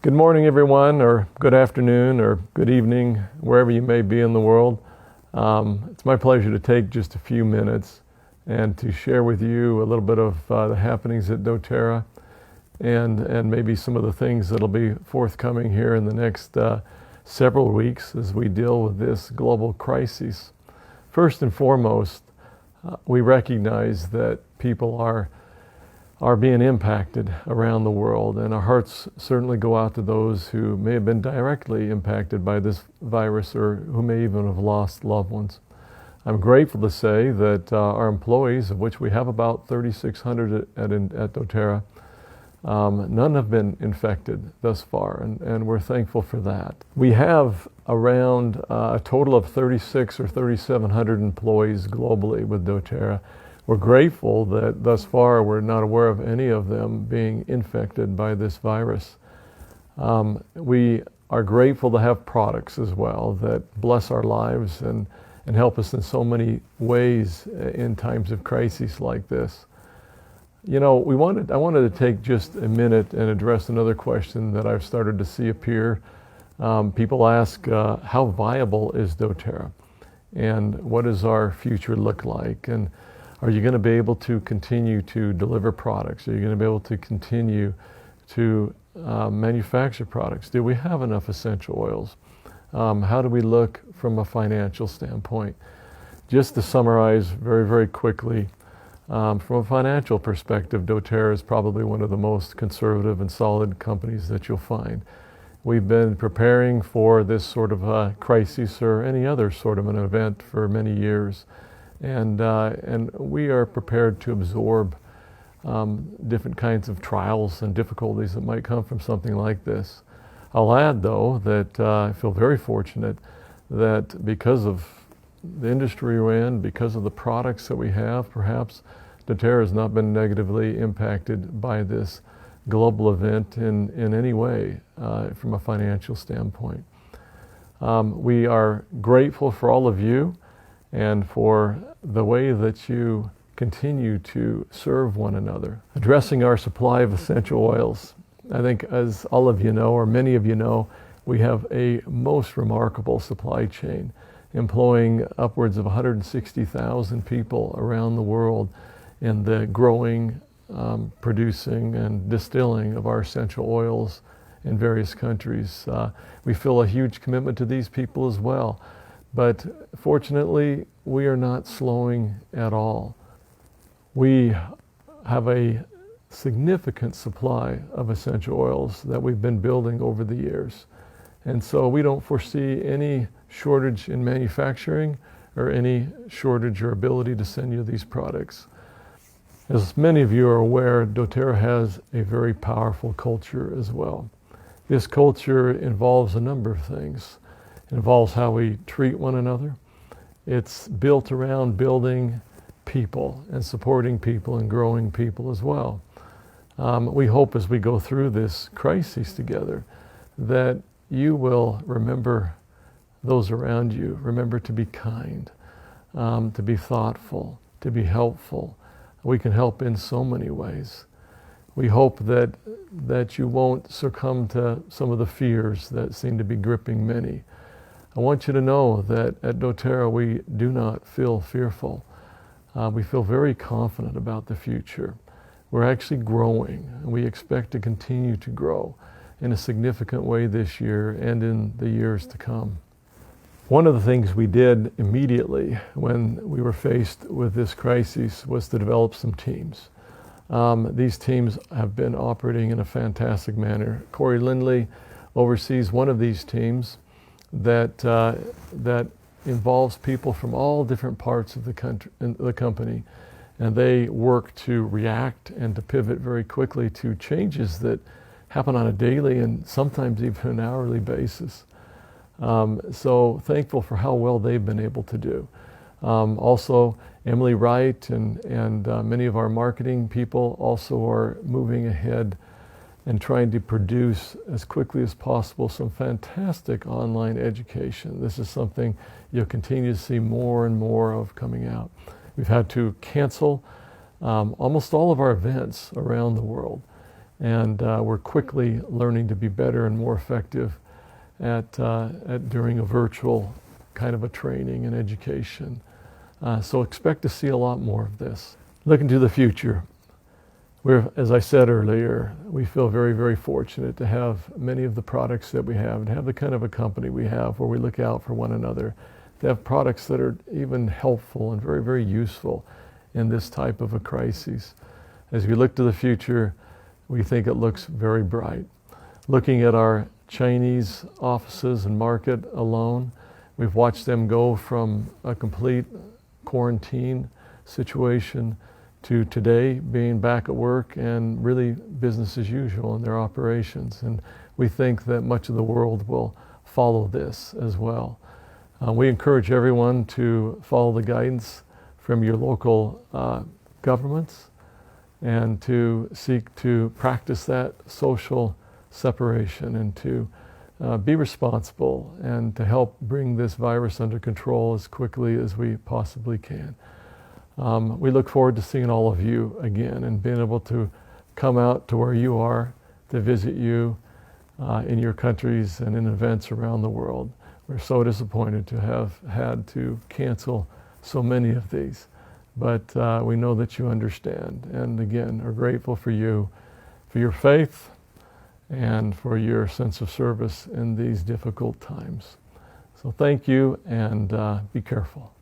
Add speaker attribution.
Speaker 1: Good morning, everyone, or good afternoon, or good evening, wherever you may be in the world. It's my pleasure to take just a few minutes and to share with you a little bit of the happenings at doTERRA and maybe some of the things that'll be forthcoming here in the next several weeks as we deal with this global crisis. First and foremost, we recognize that people are being impacted around the world, and our hearts certainly go out to those who may have been directly impacted by this virus or who may even have lost loved ones. I'm grateful to say that our employees, of which we have about 3,600 at doTERRA, none have been infected thus far, and we're thankful for that. We have around a total of 36 or 3,700 employees globally with doTERRA. We're grateful that thus far we're not aware of any of them being infected by this virus. We are grateful to have products as well that bless our lives and help us in so many ways in times of crises like this. You know, I wanted to take just a minute and address another question that I've started to see appear. People ask, how viable is doTERRA? And what does our future look like? And are you going to be able to continue to deliver products? Are you going to be able to continue to manufacture products? Do we have enough essential oils? How do we look from a financial standpoint? Just to summarize very, very quickly, from a financial perspective, doTERRA is probably one of the most conservative and solid companies that you'll find. We've been preparing for this sort of a crisis or any other sort of an event for many years. And we are prepared to absorb different kinds of trials and difficulties that might come from something like this. I'll add, though, that I feel very fortunate that because of the industry we're in, because of the products that we have, perhaps doTERRA has not been negatively impacted by this global event in any way from a financial standpoint. We are grateful for all of you and for the way that you continue to serve one another. Addressing our supply of essential oils, I think as all of you know, or many of you know, we have a most remarkable supply chain employing upwards of 160,000 people around the world in the growing, producing, and distilling of our essential oils in various countries. We feel a huge commitment to these people as well. But fortunately, we are not slowing at all. We have a significant supply of essential oils that we've been building over the years. And so we don't foresee any shortage in manufacturing or any shortage or ability to send you these products. As many of you are aware, doTERRA has a very powerful culture as well. This culture involves a number of things. It involves how we treat one another. It's built around building people and supporting people and growing people as well. We hope as we go through this crisis together that you will remember those around you. Remember to be kind, to be thoughtful, to be helpful. We can help in so many ways. We hope that you won't succumb to some of the fears that seem to be gripping many. I want you to know that at doTERRA we do not feel fearful. We feel very confident about the future. We're actually growing, and we expect to continue to grow in a significant way this year and in the years to come. One of the things we did immediately when we were faced with this crisis was to develop some teams. These teams have been operating in a fantastic manner. Corey Lindley oversees one of these teams that involves people from all different parts of the company, and they work to react and to pivot very quickly to changes that happen on a daily and sometimes even an hourly basis. So thankful for how well they've been able to do. Also, Emily Wright and many of our marketing people also are moving ahead and trying to produce as quickly as possible some fantastic online education. This is something you'll continue to see more and more of coming out. We've had to cancel almost all of our events around the world. and we're quickly learning to be better and more effective at during a virtual kind of a training and education. So expect to see a lot more of this. Looking to the future, as I said earlier, we feel very, very fortunate to have many of the products that we have, and have the kind of a company we have where we look out for one another, to have products that are even helpful and very, very useful in this type of a crisis. As we look to the future, we think it looks very bright. Looking at our Chinese offices and market alone, we've watched them go from a complete quarantine situation to today being back at work and really business as usual in their operations. And we think that much of the world will follow this as well. We encourage everyone to follow the guidance from your local governments and to seek to practice that social separation and to be responsible and to help bring this virus under control as quickly as we possibly can. We look forward to seeing all of you again and being able to come out to where you are to visit you in your countries and in events around the world. We're so disappointed to have had to cancel so many of these, but we know that you understand, and again are grateful for you, for your faith, and for your sense of service in these difficult times. So thank you, and be careful.